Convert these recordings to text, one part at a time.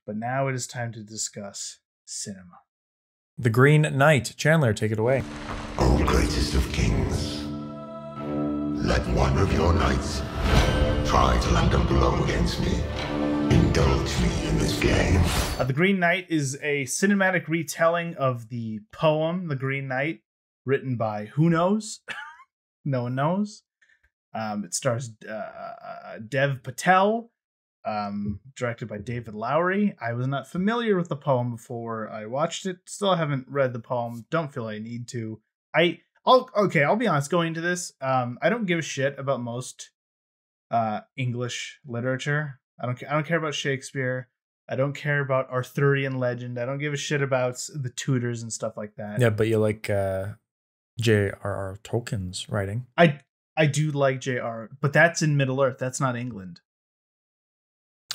but now it is time to discuss cinema. The Green Knight. Chandler, take it away. O greatest of kings, let one of your knights try to land a blow against me. Indulge me in this game. The Green Knight is a cinematic retelling of the poem The Green Knight, written by who knows? No one knows. It stars Dev Patel, directed by David Lowery. I was not familiar with the poem before I watched it. Still haven't read the poem. Don't feel I need to. I'll be honest. Going into this, I don't give a shit about most English literature. I don't care about Shakespeare. I don't care about Arthurian legend. I don't give a shit about the Tudors and stuff like that. Yeah, but you like J.R.R. Tolkien's writing. I do like J.R., but that's in Middle Earth. That's not England.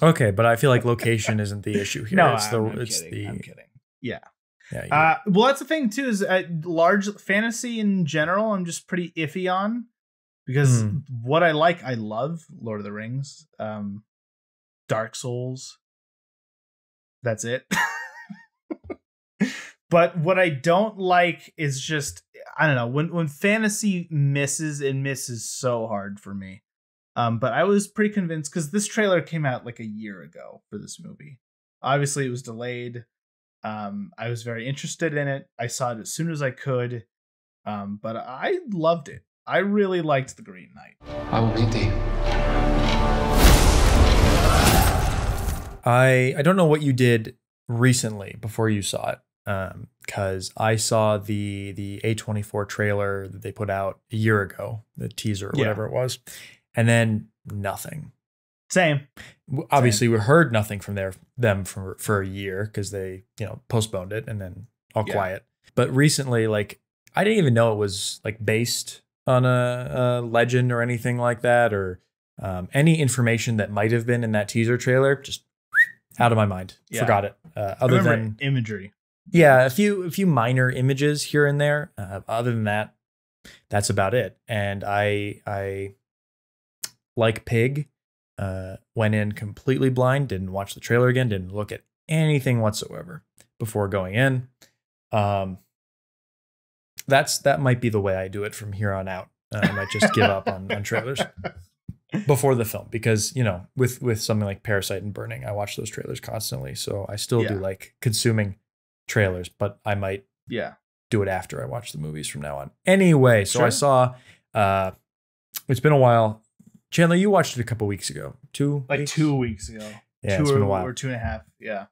Okay, but I feel like location isn't the issue here. No, I'm kidding. Yeah. Yeah. Well, that's the thing too. Is large fantasy in general, I'm just pretty iffy on, because what I love Lord of the Rings, Dark Souls. That's it. But what I don't like is just, I don't know, when fantasy misses so hard for me. But I was pretty convinced, because this trailer came out like a year ago for this movie. Obviously, it was delayed. I was very interested in it. I saw it as soon as I could. But I loved it. I really liked The Green Knight. I will meet thee. I don't know what you did recently before you saw it, because I saw the A24 trailer that they put out a year ago, the teaser or whatever it was, and then nothing. Same. Obviously, we heard nothing from them for a year, because they postponed it and then all quiet. But recently, like, I didn't even know it was like based on a legend or anything like that, or any information that might have been in that teaser trailer just out of my mind. Forgot it. Other than imagery. Yeah, a few minor images here and there. Other than that, that's about it. And I like Pig, went in completely blind, didn't watch the trailer again, didn't look at anything whatsoever before going in. That might be the way I do it from here on out. I might just give up on trailers before the film, because with something like Parasite and Burning, I watch those trailers constantly, so I still do like consuming trailers, but I might do it after I watch the movies from now on. Anyway, so I saw it's been a while. Chandler, you watched it a couple weeks ago. 2 weeks? 2 weeks ago. Yeah, it's been a while. Or 2.5. Yeah.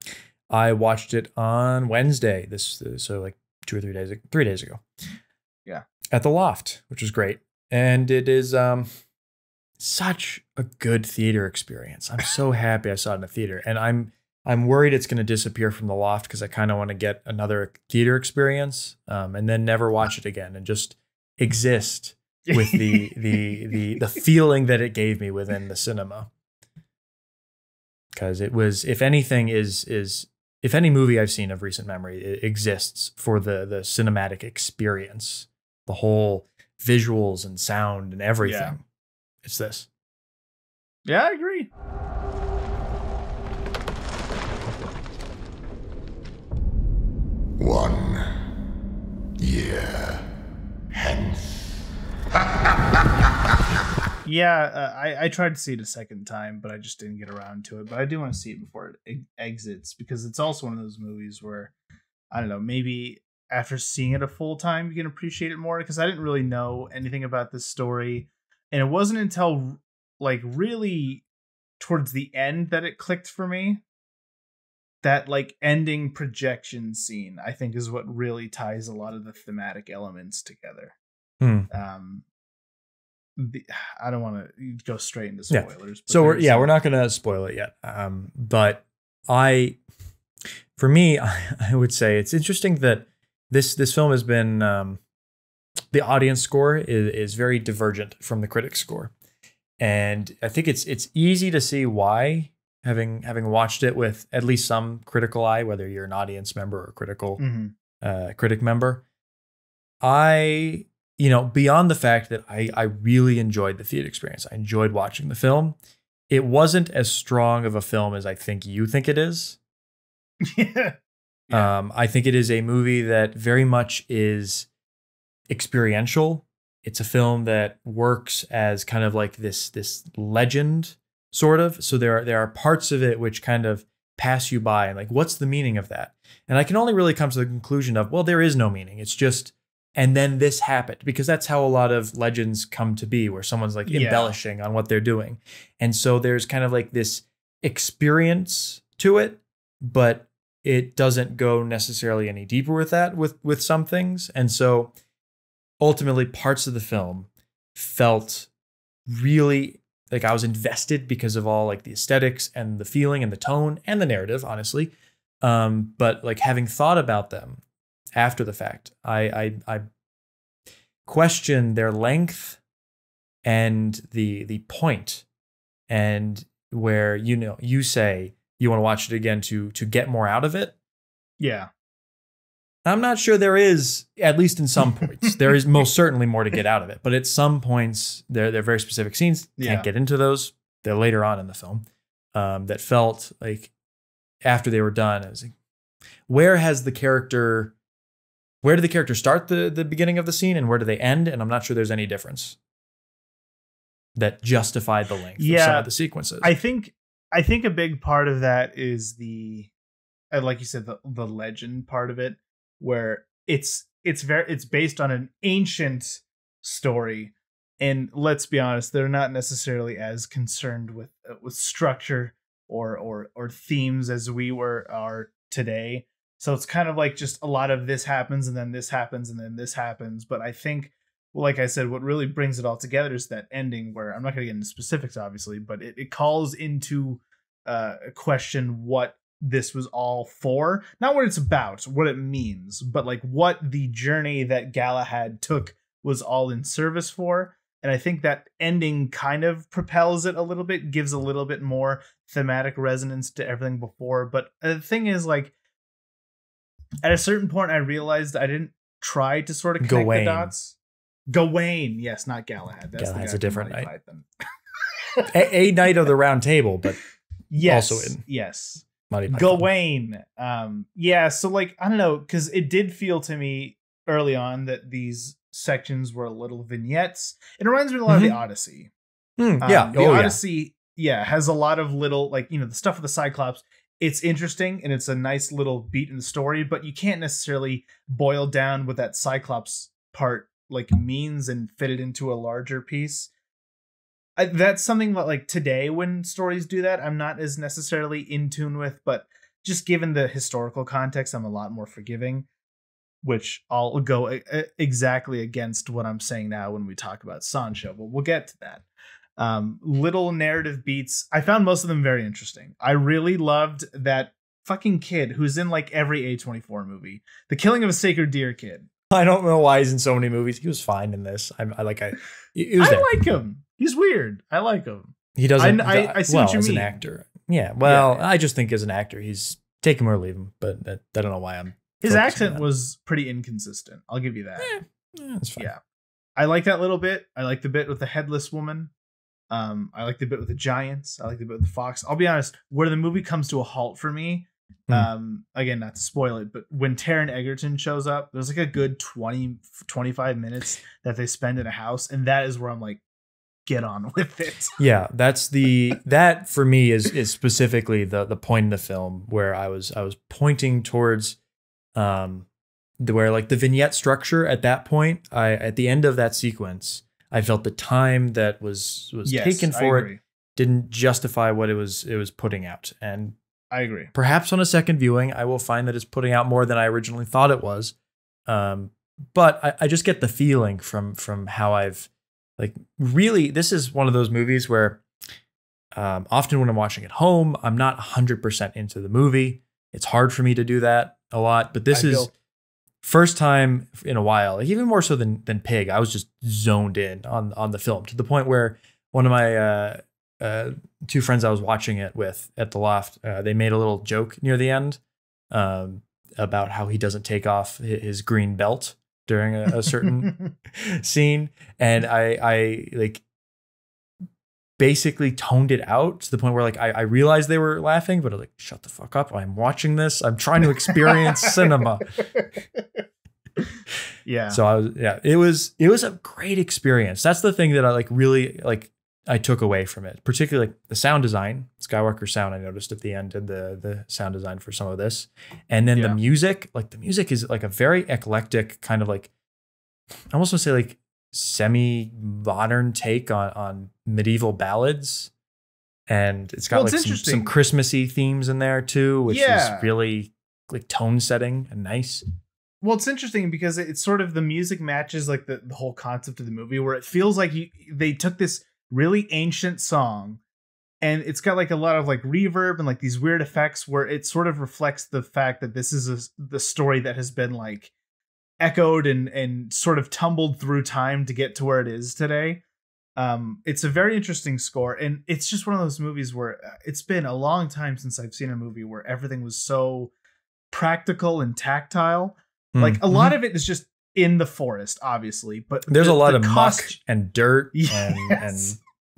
I watched it on Wednesday. So like 2 or 3 days, 3 days ago. Yeah. At the Loft, which was great. And it is such a good theater experience. I'm so happy I saw it in a theater. And I'm worried it's going to disappear from the Loft, because I kind of want to get another theater experience and then never watch it again and just exist with the feeling that it gave me within the cinema. Because it was, if anything, if any movie I've seen of recent memory, it exists for the cinematic experience, the whole visuals and sound and everything. Yeah. It's this. Yeah, I agree. One year hence. Yeah, I tried to see it a second time, but I just didn't get around to it. But I do want to see it before it exits, because it's also one of those movies where, I don't know, maybe after seeing it a full time, you can appreciate it more, because I didn't really know anything about this story. And it wasn't until like really towards the end that it clicked for me. That like ending projection scene, I think, is what really ties a lot of the thematic elements together. I don't want to go straight into spoilers. So we're not going to spoil it yet. But for me, I would say it's interesting that this film has been, the audience score is very divergent from the critic score. And I think it's easy to see why, having watched it with at least some critical eye, whether you're an audience member or critical critic member. Beyond the fact that I really enjoyed the theater experience, I enjoyed watching the film. It wasn't as strong of a film as I think you think it is. Yeah. I think it is a movie that very much is experiential. It's a film that works as kind of like this legend, sort of. So there are parts of it which kind of pass you by, and like, what's the meaning of that? And I can only really come to the conclusion of, well, there is no meaning. It's just, and then this happened, because that's how a lot of legends come to be, where someone's like embellishing on what they're doing. And so there's kind of like this experience to it, but it doesn't go necessarily any deeper with that, with some things. And so ultimately parts of the film felt really like I was invested because of all like the aesthetics and the feeling and the tone and the narrative, honestly. But like having thought about them after the fact, I question their length and the point, and where, you know, you say you want to watch it again to get more out of it. Yeah. I'm not sure there is, at least in some points. There is most certainly more to get out of it. But at some points, there are very specific scenes. Can't get into those. They're later on in the film. That felt like after they were done, I was like, where did the character start the beginning of the scene, and where do they end? And I'm not sure there's any difference that justified the length of some of the sequences. I think a big part of that is like you said, the legend part of it, where it's based on an ancient story, and let's be honest, they're not necessarily as concerned with structure or themes as we are today. So it's kind of like just a lot of this happens and then this happens and then this happens. But I think, like I said, what really brings it all together is that ending, where I'm not going to get into specifics, obviously, but it calls into a question what this was all for. Not what it's about, what it means, but like what the journey that Galahad took was all in service for. And I think that ending kind of propels it a little bit, gives a little bit more thematic resonance to everything before. But the thing is, like, at a certain point, I realized I didn't try to sort of connect the dots. Gawain, yes, not Galahad. Galahad's a different knight. a knight of the Round Table, but also in Gawain. Yeah, so like, I don't know, because it did feel to me early on that these sections were little vignettes. It reminds me a lot of the Odyssey. The Odyssey has a lot of little, like, you know, the stuff with the Cyclops. It's interesting and it's a nice little beat in the story, but you can't necessarily boil down what that Cyclops part like means and fit it into a larger piece. That's something that, like, today when stories do that, I'm not as necessarily in tune with, but just given the historical context, I'm a lot more forgiving, which I'll go exactly against what I'm saying now when we talk about Sancho, but we'll get to that. Little narrative beats. I found most of them very interesting. I really loved that fucking kid who's in like every A24 movie. The Killing of a Sacred Deer kid. I don't know why he's in so many movies. He was fine in this. I like him. He's weird. I like him. He doesn't. I see what you as mean. An actor. Yeah. Well, I just think as an actor, he's take him or leave him. But I don't know why I'm. His accent was pretty inconsistent. I'll give you that. That's fine. Yeah. I like that little bit. I like the bit with the headless woman. I like the bit with the giants. I like the bit with the fox. I'll be honest, where the movie comes to a halt for me, again, not to spoil it, but when Taron Egerton shows up, there's like a good 20-25 minutes that they spend in a house, and that is where I'm like, get on with it. Yeah, that for me is specifically the point in the film where I was pointing towards where like the vignette structure at that point, at the end of that sequence, I felt the time that was taken for it didn't justify what it was putting out. And I agree. Perhaps on a second viewing, I will find that it's putting out more than I originally thought it was. But I just get the feeling from how I've like really, this is one of those movies where often when I'm watching at home, I'm not 100% into the movie. It's hard for me to do that a lot, but this is first time in a while, like even more so than Pig. I was just zoned in on the film to the point where one of my two friends I was watching it with at the loft, they made a little joke near the end about how he doesn't take off his green belt during a certain scene. And I like basically toned it out to the point where like I realized they were laughing, but I was like, shut the fuck up. I'm watching this. I'm trying to experience cinema. Yeah. So it was a great experience. That's the thing that I like really like I took away from it, particularly like the sound design, Skywalker sound. I noticed at the end, and the sound design for some of this, and then the music. Like the music is like a very eclectic kind of like, I almost want to say like semi-modern take on medieval ballads, and it's got like some Christmassy themes in there too, which is really like tone setting and nice. Well, it's interesting because it's sort of the music matches like the whole concept of the movie, where it feels like they took this really ancient song and it's got like a lot of like reverb and like these weird effects where it sort of reflects the fact that this is the story that has been like echoed and sort of tumbled through time to get to where it is today. It's a very interesting score, and it's just one of those movies where it's been a long time since I've seen a movie where everything was so practical and tactile. Like a lot of it is just in the forest, obviously, but there's a lot of muck and dirt and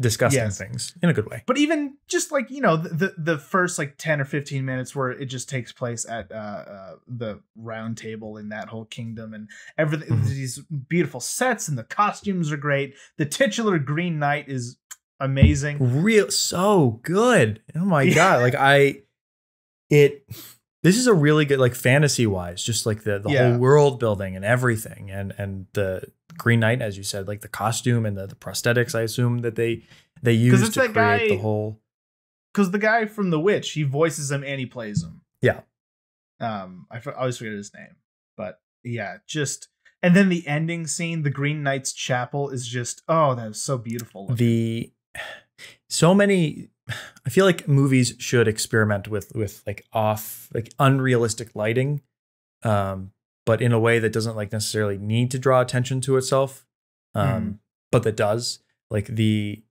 disgusting things in a good way. But even just like, you know, the first like 10 or 15 minutes where it just takes place at the round table in that whole kingdom and everything, these beautiful sets, and the costumes are great. The titular Green Knight is amazing. So good. Oh my God. Like this is a really good, like fantasy wise, just like the whole world building and everything. And the Green Knight, as you said, like the costume and the prosthetics, I assume that they use to create the whole. Because the guy from The Witch, he voices him and he plays him. Yeah. I always forget his name, but yeah, just, and then the ending scene, the Green Knight's chapel is just, that was so beautiful. I feel like movies should experiment with like unrealistic lighting, but in a way that doesn't like necessarily need to draw attention to itself, but that does. Like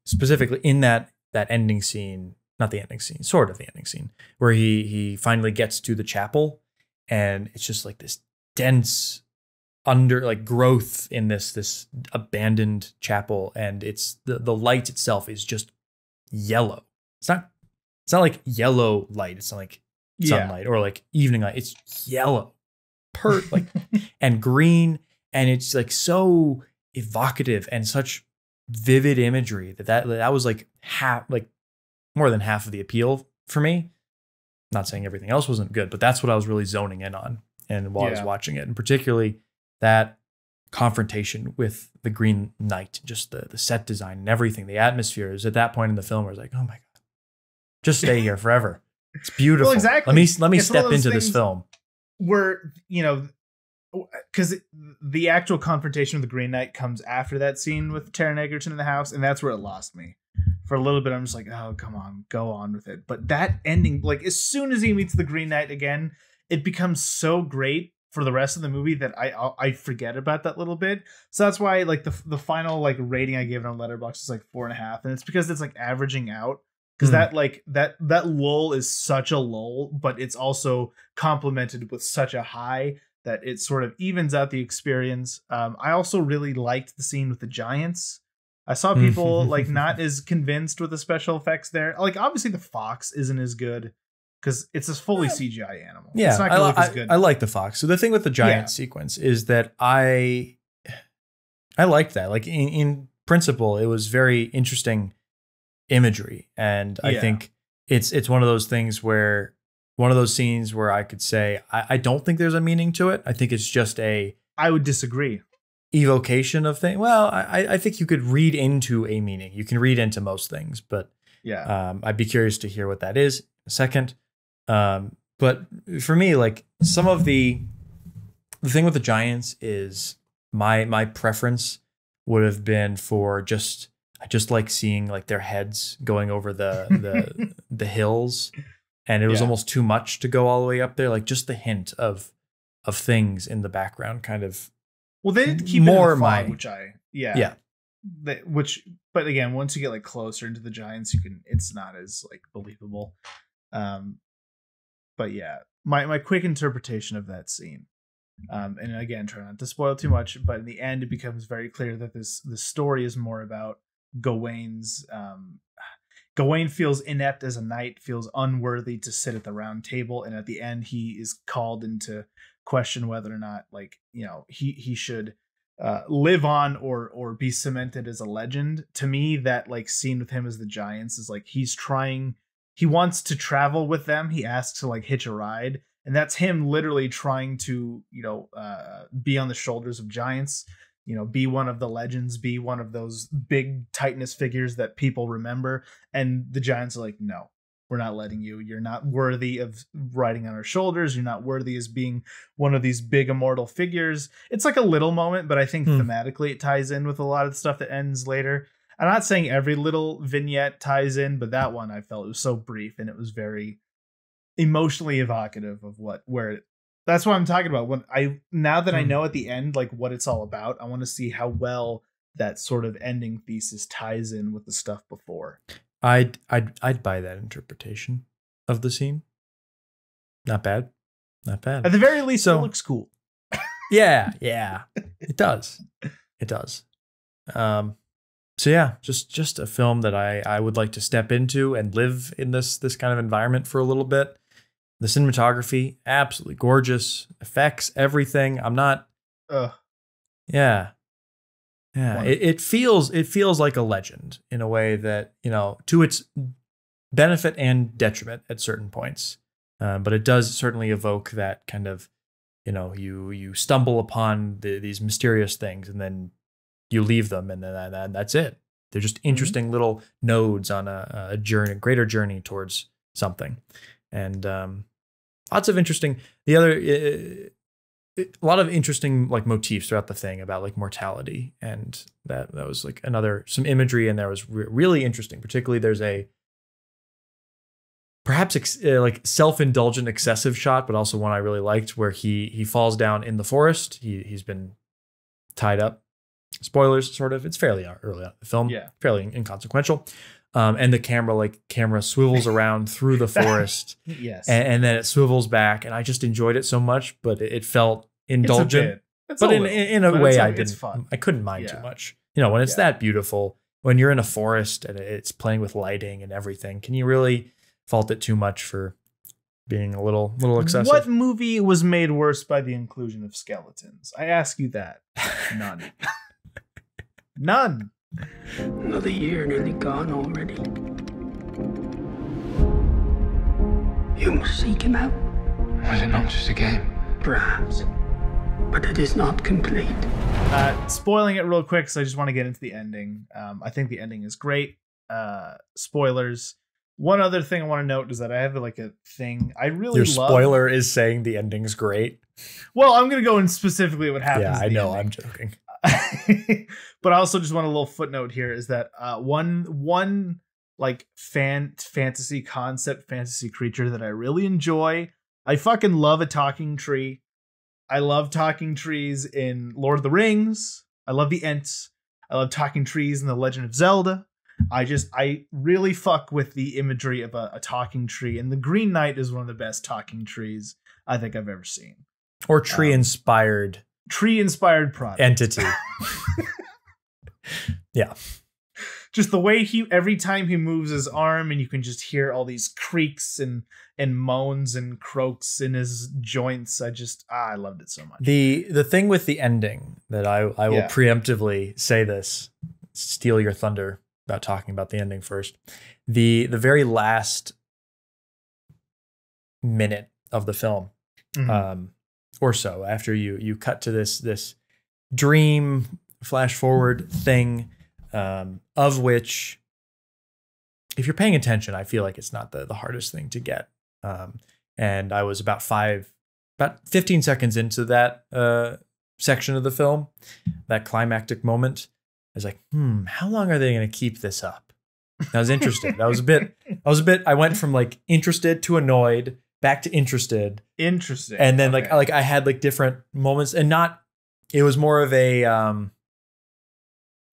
specifically in that ending scene, not the ending scene, sort of the ending scene, where he finally gets to the chapel, and it's just like this dense growth in this abandoned chapel, and it's the light itself is just yellow. It's not like yellow light. It's not like sunlight or like evening light. It's yellow, and green, and it's like so evocative and such vivid imagery that was like more than half of the appeal for me. Not saying everything else wasn't good, but that's what I was really zoning in on, and while I was watching it, and particularly that confrontation with the Green Knight, just the set design and everything, the atmosphere is at that point in the film where I was like, oh my God. Just stay here forever. It's beautiful. Well, exactly. Let me step into this film. Where, you know, because the actual confrontation with the Green Knight comes after that scene with Taron Egerton in the house, and that's where it lost me. For a little bit, I'm just like, oh, come on, go on with it. But that ending, like as soon as he meets the Green Knight again, it becomes so great for the rest of the movie that I forget about that little bit. So that's why like the final like rating I gave it on Letterboxd is like 4.5, and it's because it's like averaging out. Because that lull is such a lull, but it's also complemented with such a high that it sort of evens out the experience. I also really liked the scene with the giants. I saw people like not as convinced with the special effects there. Like obviously the fox isn't as good because it's a fully CGI animal. Yeah, it's not gonna look as good. I like the fox. So the thing with the giant sequence is that I liked that. Like in principle, it was very interesting imagery, and I think it's one of those things where one of those scenes where I could say I don't think there's a meaning to it. I think it's just I would disagree. Evocation of things. Well, I think you could read into a meaning. You can read into most things, but I'd be curious to hear what that is in a second. But for me, like some of the thing with the giants is my preference would have been for I just like seeing like their heads going over the hills, and it was almost too much to go all the way up there. Like just the hint of things in the background, kind of. Well, they did keep more it in the fog, but again, once you get like closer into the giants, it's not as like believable. But yeah, my quick interpretation of that scene. And again, try not to spoil too much, but in the end, it becomes very clear that the story is more about Gawain's Gawain feels inept as a knight, feels unworthy to sit at the round table, and at the end he is called into question whether or not, like, you know, he should live on or be cemented as a legend. To me, that like scene with him as the giants is like he wants to travel with them. He asks to like hitch a ride, and that's him literally trying to, you know, be on the shoulders of giants, you know, be one of the legends, be one of those big Titanus figures that people remember. And the giants are like, no, we're not letting you. You're not worthy of riding on our shoulders. You're not worthy as being one of these big immortal figures. It's like a little moment, but I think thematically it ties in with a lot of the stuff that ends later. I'm not saying every little vignette ties in, but that one I felt it was so brief and it was very emotionally evocative of that's what I'm talking about. Now that I know at the end, like what it's all about, I want to see how well that sort of ending thesis ties in with the stuff before. I'd buy that interpretation of the scene. Not bad. Not bad. At the very least, it looks cool. Yeah, it does. It does. So yeah, just a film that I would like to step into and live in this kind of environment for a little bit. The cinematography, absolutely gorgeous. Effects, everything. I'm not. Yeah. It feels like a legend in a way that, you know, to its benefit and detriment at certain points. But it does certainly evoke that kind of, you know, you stumble upon these mysterious things and then you leave them and then that's it. They're just interesting little nodes on a greater journey towards something. And lots of interesting, a lot of interesting like motifs throughout the thing about like mortality, and that was like some imagery in there was really interesting. Particularly there's a perhaps like self-indulgent excessive shot, but also one I really liked where he falls down in the forest. He's been tied up. Spoilers, sort of. It's fairly early on in the film. Yeah, fairly inconsequential. And the camera swivels around through the forest. Yes. And then it swivels back. And I just enjoyed it so much, but it felt indulgent. But in a way I didn't. I couldn't mind too much. You know, when it's that beautiful, when you're in a forest and it's playing with lighting and everything, can you really fault it too much for being a little excessive? What movie was made worse by the inclusion of skeletons? I ask you that. None. None. Another year nearly gone already. You must seek him out. Was it not just a game? Perhaps. But it is not complete. Spoiling it real quick, so I just want to get into the ending. I think the ending is great. Spoilers. One other thing I want to note is that I have like a thing I really love. Your spoiler is saying the ending's great. Well, I'm going to go in specifically what happens. Yeah, I know. I'm joking. But I also just want a little footnote here is that one like fantasy concept, fantasy creature that I really enjoy. I fucking love a talking tree. I love talking trees in Lord of the Rings. I love the Ents. I love talking trees in The Legend of Zelda. I really fuck with the imagery of a talking tree, and the Green Knight is one of the best talking trees I think I've ever seen. Or tree-inspired product. Entity. Yeah. Just the way every time he moves his arm and you can just hear all these creaks and moans and croaks in his joints. I loved it so much. The thing with the ending that I will preemptively say this, steal your thunder about talking about the ending first. The very last minute of the film, or so, after you cut to this dream flash forward thing, of which, if you're paying attention, I feel like it's not the hardest thing to get. And I was about 15 seconds into that section of the film, that climactic moment. I was like, how long are they going to keep this up? I was interested. I was a bit. I went from like interested to annoyed, back to interested. Interesting. And then like I had like different moments, and it was more of a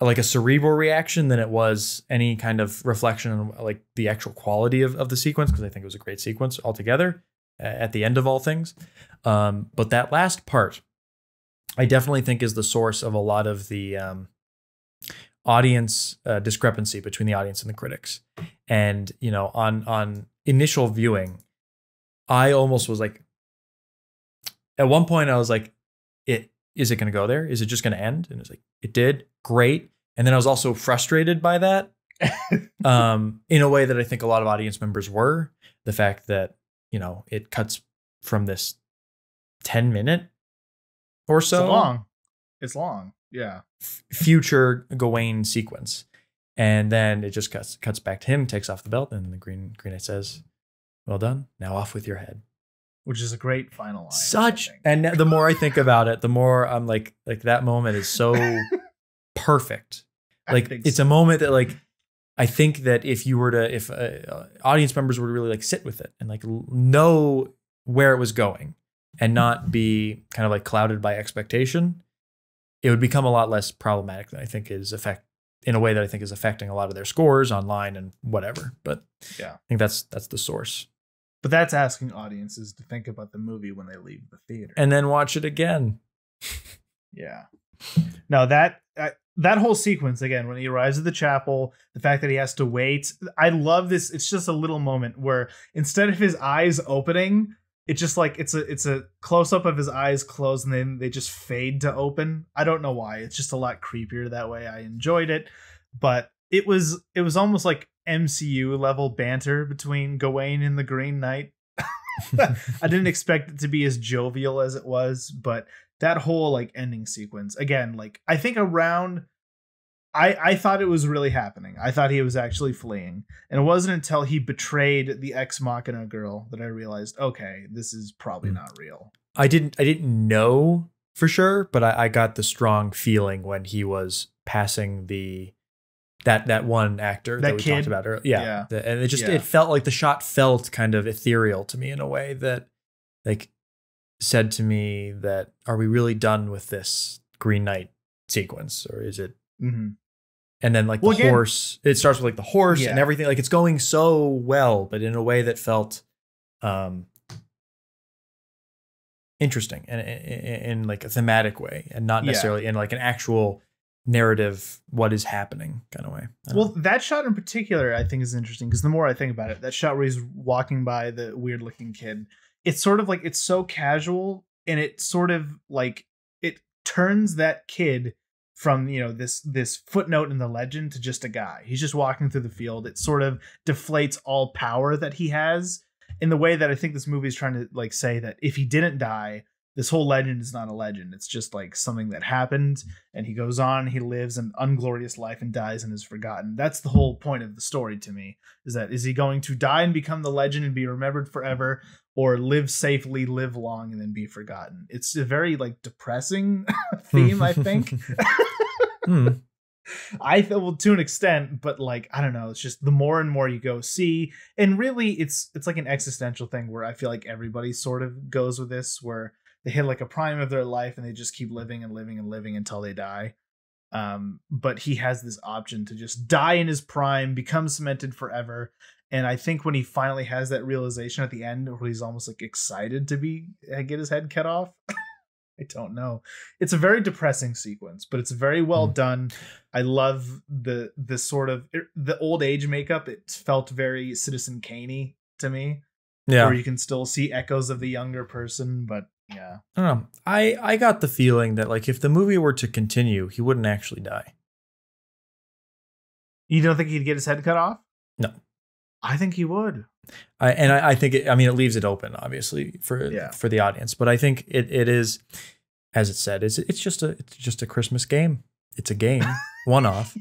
like a cerebral reaction than it was any kind of reflection on like the actual quality of the sequence, because I think it was a great sequence altogether at the end of all things. But that last part, I definitely think is the source of a lot of the audience discrepancy between the audience and the critics. And, you know, on initial viewing, I almost was like, at one point I was like, is it going to go there? Is it just going to end? And it's like, it did. Great. And then I was also frustrated by that in a way that I think a lot of audience members were. The fact that, you know, it cuts from this 10-minute or so. It's long. Yeah. Future Gawain sequence. And then it just cuts back to him, takes off the belt, and the Green Knight says, well done. Now off with your head. Which is a great final line. And the more I think about it, the more I'm like that moment is so perfect. Like it's a moment that like, I think that if audience members were to really like sit with it and like know where it was going and not be kind of like clouded by expectation, it would become a lot less problematic than I think in a way that I think is affecting a lot of their scores online and whatever. But yeah, I think that's the source. But that's asking audiences to think about the movie when they leave the theater and then watch it again. Yeah. No, that whole sequence again, when he arrives at the chapel, the fact that he has to wait. I love this. It's just a little moment where instead of his eyes opening, it's just like it's a close up of his eyes closed and then they just fade to open. I don't know why. It's just a lot creepier that way. I enjoyed it, but it was almost like MCU level banter between Gawain and the Green Knight. I didn't expect it to be as jovial as it was, but that whole like ending sequence again, like I think I thought it was really happening. I thought he was actually fleeing, and it wasn't until he betrayed the ex machina girl that I realized, okay, this is probably not real. I didn't know for sure, but I got the strong feeling when he was passing that one actor that we talked about earlier. Yeah. And it felt like the shot felt kind of ethereal to me in a way that like said to me that, are we really done with this Green Knight sequence, or is it? Mm-hmm. And then like horse, it starts with like the horse and everything. Like it's going so well, but in a way that felt interesting and in like a thematic way, and not necessarily in like an actual narrative, what is happening kind of way. Well, that shot in particular, I think is interesting because the more I think about it, that shot where he's walking by the weird looking kid, it's sort of like, it's so casual, and it sort of like, it turns that kid from, you know, this footnote in the legend to just a guy. He's just walking through the field. It sort of deflates all power that he has in the way that I think this movie is trying to like say that if he didn't die, this whole legend is not a legend. It's just like something that happened, and he goes on, he lives an unglorious life and dies and is forgotten. That's the whole point of the story to me, is he going to die and become the legend and be remembered forever, or live safely, live long, and then be forgotten? It's a very like depressing theme, I think. I thought, well, to an extent, but like, I don't know. It's just the more and more you go see, and really it's like an existential thing where I feel like everybody sort of goes with this, where they hit like a prime of their life and they just keep living and living and living until they die. But he has this option to just die in his prime, become cemented forever. And I think when he finally has that realization at the end, where he's almost like excited to get his head cut off. I don't know. It's a very depressing sequence, but it's very well done. I love the sort of the old age makeup. It felt very Citizen Kane-y to me. Yeah. Where you can still see echoes of the younger person, but yeah. I don't know. I got the feeling that like if the movie were to continue, he wouldn't actually die. You don't think he'd get his head cut off? No. I think he would. I think it leaves it open, obviously, for the audience. But I think it is, as it said, it's just a Christmas game. It's a game, one off.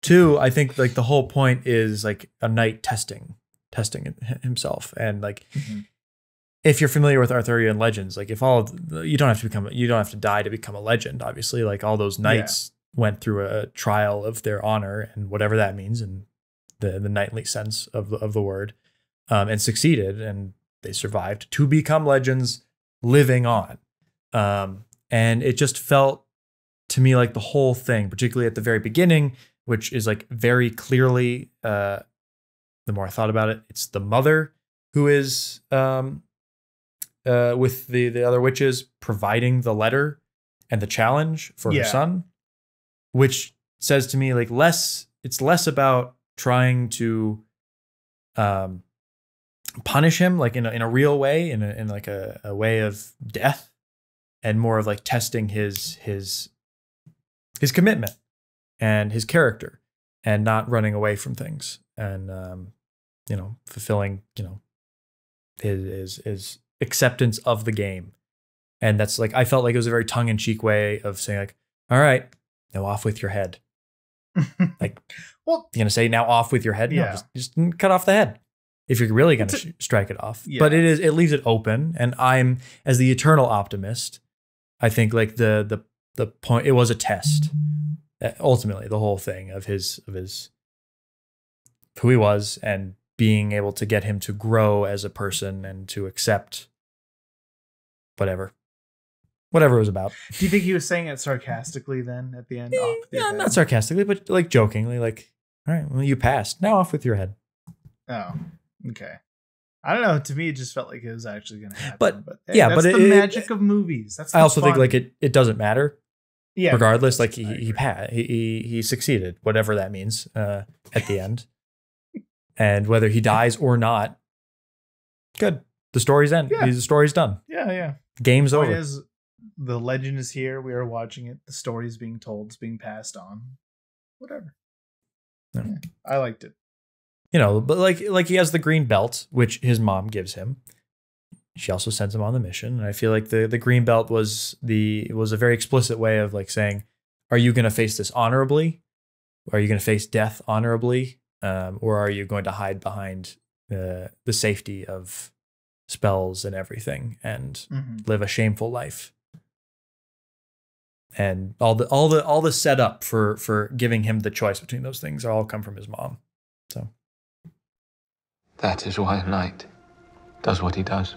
Two, I think like the whole point is like a knight testing himself, and like if you're familiar with Arthurian legends, like if you don't have to die to become a legend. Obviously, like all those knights went through a trial of their honor and whatever that means, and the knightly sense of the word, and succeeded, and they survived to become legends living on. And it just felt to me like the whole thing, particularly at the very beginning, which is like very clearly, the more I thought about it, it's the mother who is with the other witches providing the letter and the challenge for her son, which says to me like it's less about trying to punish him like in a real way, in like a way of death, and more of like testing his commitment and his character, and not running away from things, and fulfilling his acceptance of the game. And that's like, I felt like it was a very tongue-in-cheek way of saying like, all right, now off with your head. Like, well, you're gonna say now off with your head? No, just cut off the head if you're really gonna strike it off. Yeah. But it leaves it open, and I'm, as the eternal optimist, I think like the point, it was a test. Ultimately, the whole thing of his who he was, and being able to get him to grow as a person and to accept whatever it was about. Do you think he was saying it sarcastically then at the end? Yeah, not sarcastically, but like jokingly, like, all right, well, you passed. Now off with your head. Oh, okay. I don't know. To me, it just felt like it was actually going to happen. But hey, that's the magic of movies. That's I also think like it doesn't matter. Yeah. Regardless, like he succeeded, whatever that means, at the end. And whether he dies or not, good. The story's end. Yeah. The story's done. Yeah. Game's over. The legend is here. We are watching it. The story's being told. It's being passed on. Whatever. Yeah. I liked it. But like he has the green belt, which his mom gives him. She also sends him on the mission. And I feel like the green belt was a very explicit way of like saying, are you going to face this honorably? Are you going to face death honorably? Or are you going to hide behind the safety of spells and everything and live a shameful life? And all the setup for giving him the choice between those things all come from his mom. So that is why a knight does what he does.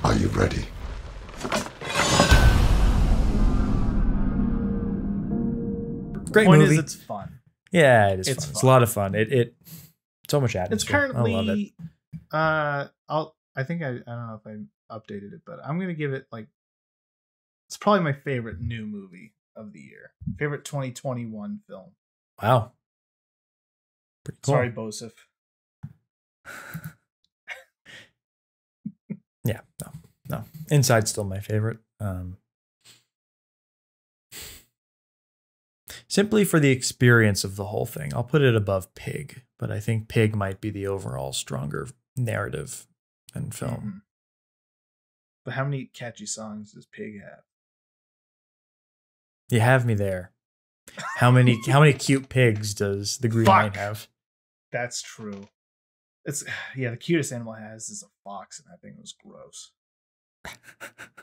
Are you ready? Great point movie. Is it's fun. Yeah, it is fun. It's a lot of fun. It's so much atmosphere. It's currently I love it. I think I don't know if I updated it, but I'm gonna give it like, it's probably my favorite new movie of the year. Favorite 2021 film. Wow. Pretty cool. Sorry, Bosif. Yeah, no. Inside's still my favorite. Simply for the experience of the whole thing. I'll put it above Pig, but I think Pig might be the overall stronger narrative and film. Mm-hmm. But how many catchy songs does Pig have? You have me there. How many cute pigs does the Green Knight have? That's true. The cutest animal it has is a fox, and I think it was gross.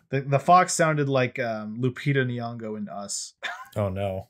The fox sounded like Lupita Nyong'o in Us. Oh no.